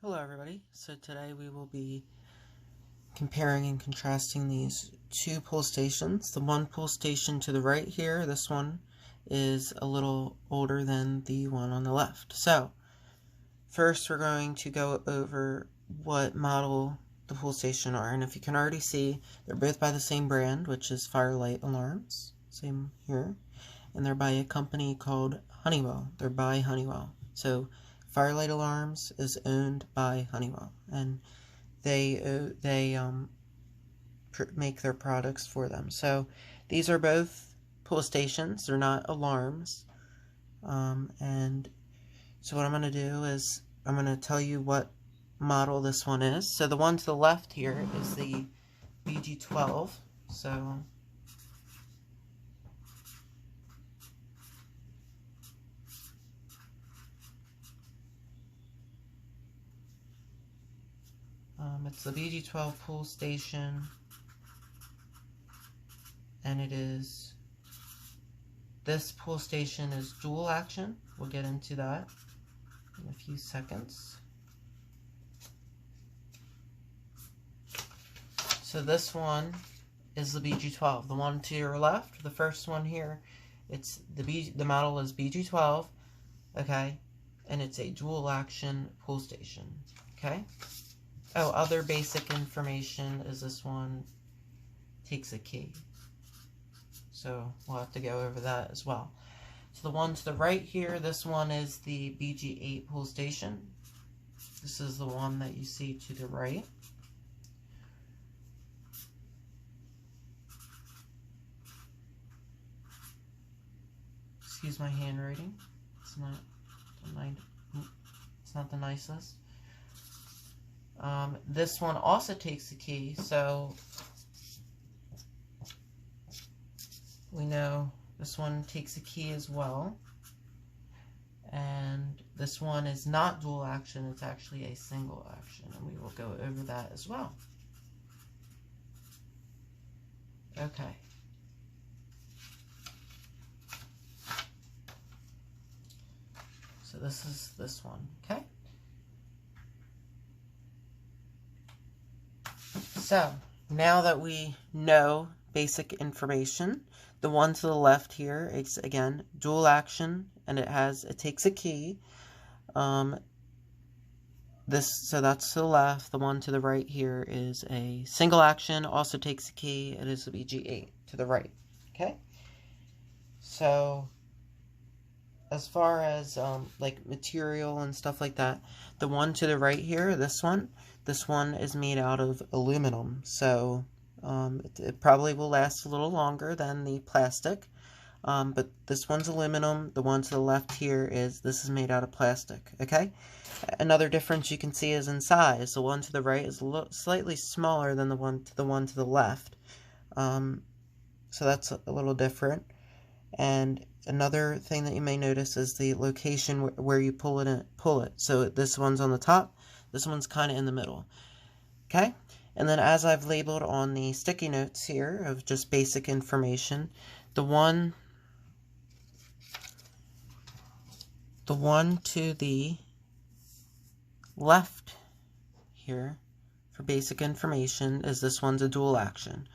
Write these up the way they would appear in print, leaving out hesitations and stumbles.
Hello everybody, so today we will be comparing and contrasting these two pull stations. The one pull station to the right here, this one, is a little older than the one on the left. So, first we're going to go over what model the pull station are, and if you can already see, they're both by the same brand, which is Firelight Alarms, same here, and they're by a company called Honeywell. They're by Honeywell. So, Firelight Alarms is owned by Honeywell, and they make their products for them. So these are both pull stations. They're not alarms. And so what I'm going to do is I'm going to tell you what model this one is. So the one to the left here is the BG-12. So it's the BG-12 pull station, and this pull station is dual action. We'll get into that in a few seconds. So this one is the BG-12. The one to your left, the first one here, it's the model is BG-12, okay, and it's a dual action pull station, okay. Oh, other basic information is this one takes a key. So we'll have to go over that as well. So the one to the right here, this one is the BG-8 pull station. This is the one that you see to the right. Excuse my handwriting. It's not the nicest. This one also takes the key, so we know this one takes a key as well. And this one is not dual action, it's actually a single action, and we will go over that as well. Okay. So this is this one, okay? So, now that we know basic information, the one to the left here is, again, dual action, and it takes a key. So that's to the left. The one to the right here is a single action, also takes a key. It is the BG-8 to the right, okay? So, as far as, like, material and stuff like that, the one to the right here, this one is made out of aluminum, so it probably will last a little longer than the plastic, but this one's aluminum. The one to the left here this is made out of plastic, okay? Another difference you can see is in size. The one to the right is slightly smaller than the one to the left, so that's a little different. And another thing that you may notice is the location where you pull it. So this one's on the top, this one's kind of in the middle, okay? And then as I've labeled on the sticky notes here of just basic information, the one to the left here for basic information is this one's a dual action.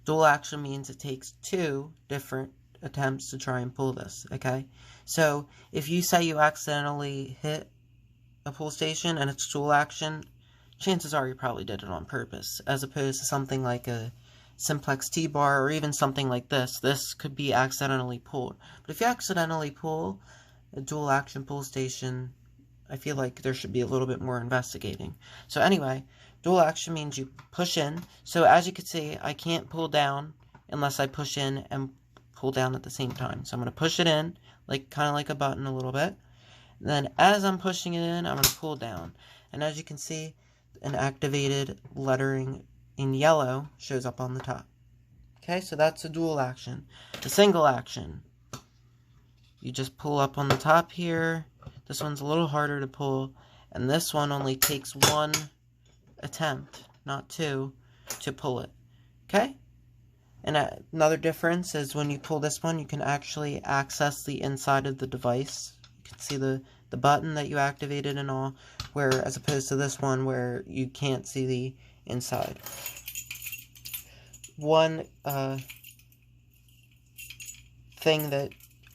Dual action means it takes two different attempts to try and pull this, okay? So if you say you accidentally hit a pull station and it's dual action, chances are you probably did it on purpose, as opposed to something like a simplex T-bar or even something like this. This could be accidentally pulled. But if you accidentally pull a dual action pull station, I feel like there should be a little bit more investigating. So anyway, dual action means you push in. So as you can see, I can't pull down unless I push in and pull down at the same time. So I'm going to push it in, kind of like a button a little bit. And then as I'm pushing it in, I'm going to pull down. And as you can see, an activated lettering in yellow shows up on the top. Okay, so that's a dual action. The single action, you just pull up on the top here. This one's a little harder to pull, and this one only takes one attempt, not two, to pull it. Okay? And another difference is when you pull this one, you can actually access the inside of the device. You can see the button that you activated and all. where as opposed to this one where you can't see the inside. One thing that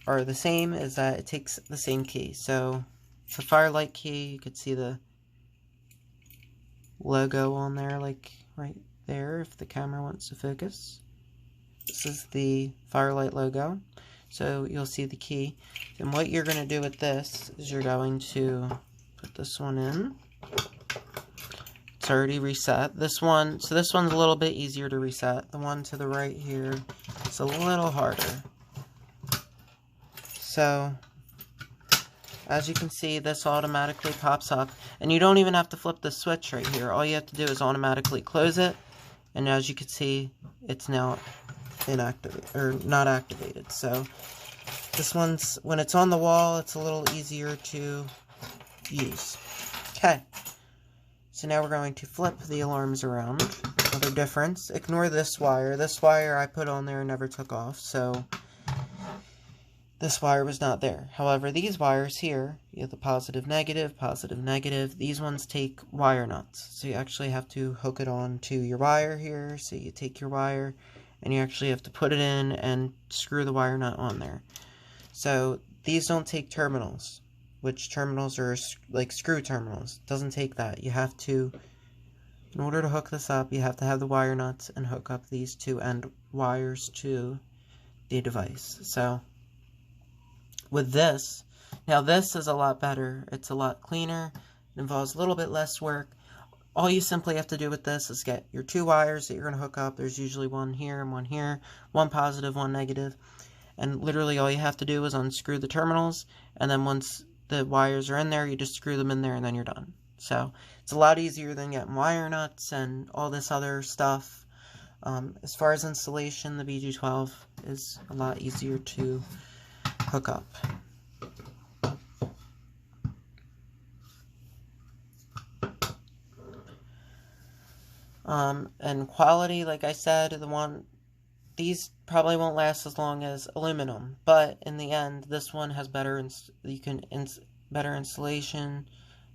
are the same is that it takes the same key. So it's a Firelight key. You could see the logo on there, like right there, if the camera wants to focus. This is the Firelight logo. So you'll see the key. And what you're going to do with this is you're going to put this one in. It's already reset. This one, so this one's a little bit easier to reset. The one to the right here is a little harder. So, as you can see, this automatically pops up. And you don't even have to flip the switch right here. All you have to do is automatically close it. And as you can see, it's now inactivated, or not activated. So, this one's, when it's on the wall, it's a little easier to use. Okay. So now we're going to flip the alarms around. Another difference. Ignore this wire. This wire I put on there and never took off. So, this wire was not there. However, these wires here, you have the positive, negative, these ones take wire nuts. So you actually have to hook it on to your wire here. So you take your wire and you actually have to put it in and screw the wire nut on there. So these don't take terminals, which terminals are like screw terminals. It doesn't take that. You have to, in order to hook this up, you have to have the wire nuts and hook up these two end wires to the device. So with this, now this is a lot better. It's a lot cleaner. It involves a little bit less work. All you simply have to do with this is get your two wires that you're going to hook up. There's usually one here and one here. One positive, one negative. And literally all you have to do is unscrew the terminals. And then once the wires are in there, you just screw them in there and then you're done. So it's a lot easier than getting wire nuts and all this other stuff. As far as installation, the BG-12 is a lot easier to hook up. And quality, like I said, these probably won't last as long as aluminum, but in the end, this one has better better installation.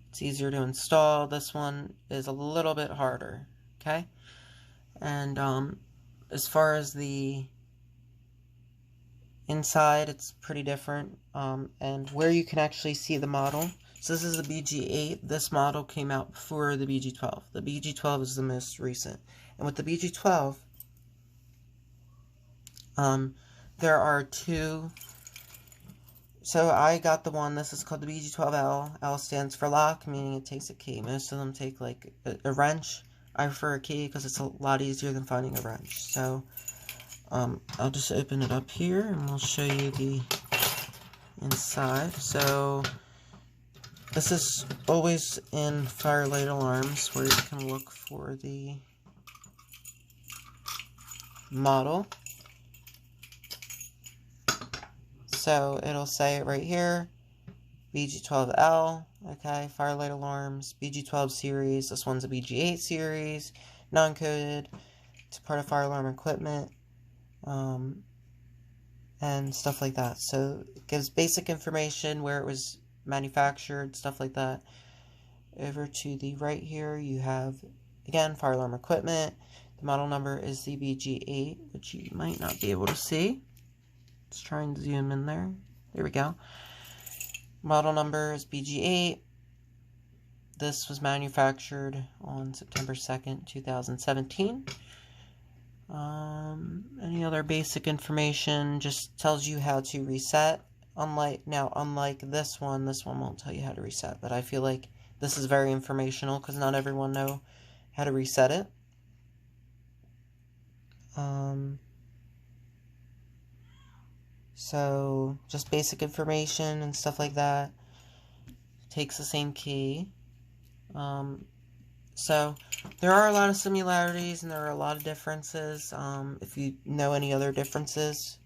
It's easier to install. This one is a little bit harder. Okay, and as far as the inside, it's pretty different, and where you can actually see the model. So this is the BG-8. This model came out before the BG-12. The BG-12 is the most recent. And with the BG-12, there are two. So I got the one, this is called the BG-12L. L stands for lock, meaning it takes a key. Most of them take like a wrench. I prefer a key because it's a lot easier than finding a wrench. So I'll just open it up here and we'll show you the inside. So this is always in Firelight alarms where you can look for the model. So it'll say it right here, BG-12L, okay, Firelight alarms, BG-12 series. This one's a BG-8 series, non-coded. It's part of fire alarm equipment. And stuff like that. So it gives basic information, where it was manufactured, stuff like that. Over to the right here, you have, again, fire alarm equipment. The model number is the BG-8, which you might not be able to see. Let's try and zoom in there. There we go. Model number is BG-8. This was manufactured on September 2nd, 2017. Any other basic information just tells you how to reset. Unlike this one won't tell you how to reset, but I feel like this is very informational because not everyone knows how to reset it. So just basic information and stuff like that. Takes the same key. So there are a lot of similarities and there are a lot of differences. If you know any other differences,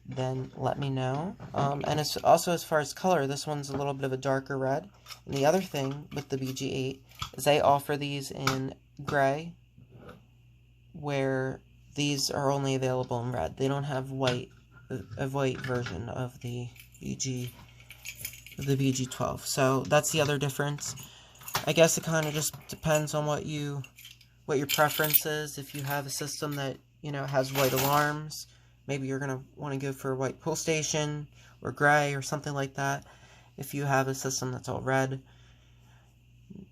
then let me know. And it's also, as far as color, this one's a little bit of a darker red. And the other thing with the BG-8 is they offer these in gray, where these are only available in red. They don't have a white version of the BG-12. So that's the other difference. I guess it kind of just depends on what your preference is. If you have a system that, has white alarms, maybe you're going to want to go for a white pull station or gray or something like that. If you have a system that's all red,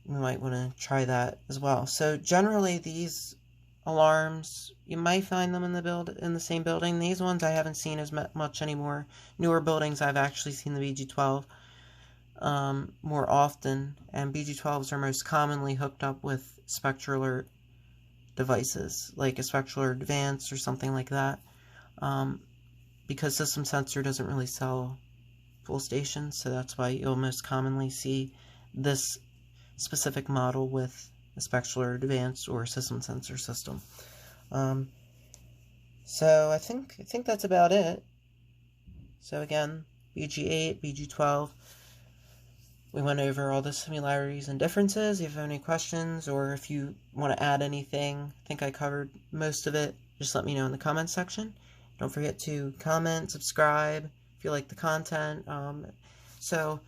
you might want to try that as well. So generally these alarms, you might find them in the same building. These ones I haven't seen as much anymore. Newer buildings I've actually seen the BG-12 more often, and BG-12s are most commonly hooked up with Spectra Alert devices, like a Spectra Alert Advanced or something like that, because System Sensor doesn't really sell full stations, so that's why you'll most commonly see this specific model with a Spectra Alert Advanced or System Sensor system. So I think that's about it. So again, BG-8, BG-12. We went over all the similarities and differences. If you have any questions or if you want to add anything, I think I covered most of it. Just let me know in the comments section. Don't forget to comment, subscribe if you like the content. So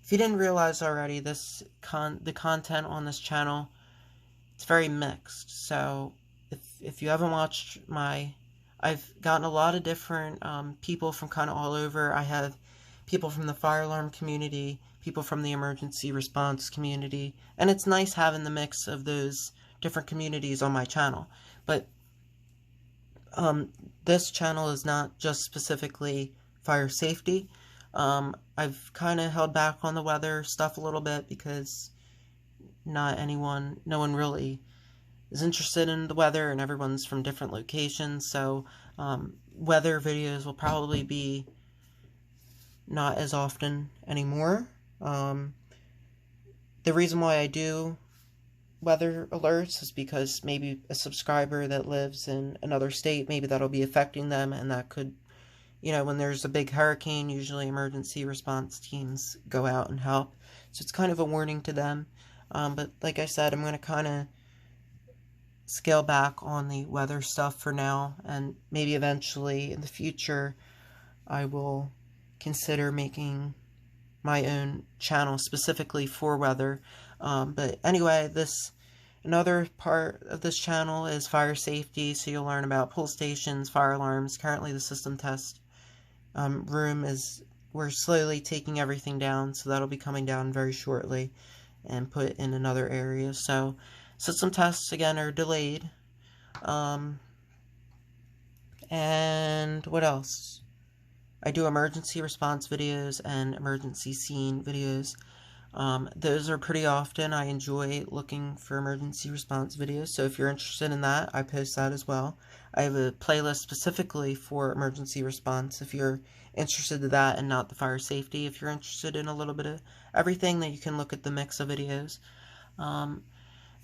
if you didn't realize already, the content on this channel, it's very mixed. So if you haven't watched I've gotten a lot of different people from kind of all over. I have people from the fire alarm community, people from the emergency response community, and it's nice having the mix of those different communities on my channel. But this channel is not just specifically fire safety. I've kind of held back on the weather stuff a little bit because no one really is interested in the weather, and everyone's from different locations, so weather videos will probably be not as often anymore. The reason why I do weather alerts is because maybe a subscriber that lives in another state, maybe that'll be affecting them, and that could, when there's a big hurricane, usually emergency response teams go out and help, so it's kind of a warning to them. But like I said, I'm going to kind of scale back on the weather stuff for now, and maybe eventually in the future I will consider making my own channel specifically for weather. But anyway, another part of this channel is fire safety, so you'll learn about pull stations, fire alarms. Currently the system test room we're slowly taking everything down, so that'll be coming down very shortly and put in another area. So system tests again are delayed. And what else? I do emergency response videos and emergency scene videos. Those are pretty often. I enjoy looking for emergency response videos, so if you're interested in that, I post that as well. I have a playlist specifically for emergency response if you're interested in that and not the fire safety. If you're interested in a little bit of everything, then you can look at the mix of videos. And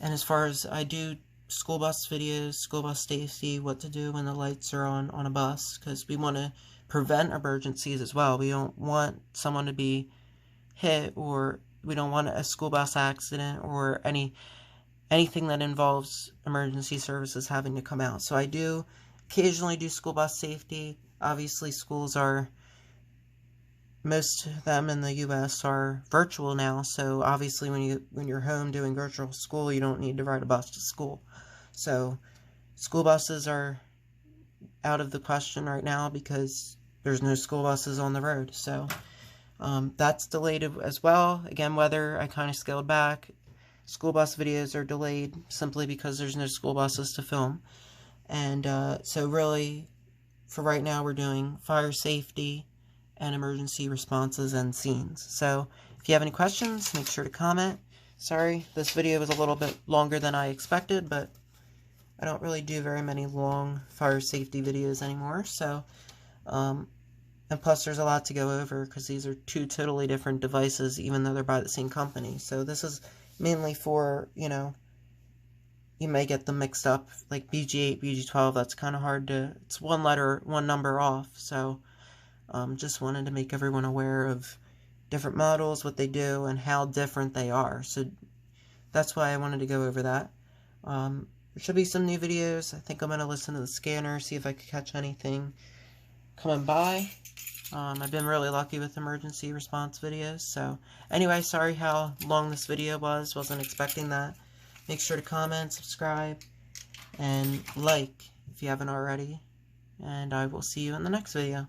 as far as I do school bus videos, school bus safety, what to do when the lights are on a bus, because we want to prevent emergencies as well. We don't want someone to be hit, or we don't want a school bus accident or anything that involves emergency services having to come out. So I do occasionally do school bus safety. Obviously most of them in the U.S. are virtual now, so obviously when you're home doing virtual school, you don't need to ride a bus to school. So school buses are out of the question right now because there's no school buses on the road. So that's delayed as well. Again, weather, I kind of scaled back. School bus videos are delayed simply because there's no school buses to film. And so really, for right now, we're doing fire safety and emergency responses and scenes. So if you have any questions, make sure to comment. Sorry, this video was a little bit longer than I expected, but I don't really do very many long fire safety videos anymore. So, and plus there's a lot to go over because these are two totally different devices, even though they're by the same company. So this is mainly for, you may get them mixed up, like BG-8, BG-12, that's kind of hard to, it's one number off. So just wanted to make everyone aware of different models, what they do, and how different they are. So that's why I wanted to go over that. There should be some new videos. I think I'm going to listen to the scanner, see if I can catch anything coming by. I've been really lucky with emergency response videos. So anyway, sorry how long this video was. Wasn't expecting that. Make sure to comment, subscribe, and like if you haven't already. And I will see you in the next video.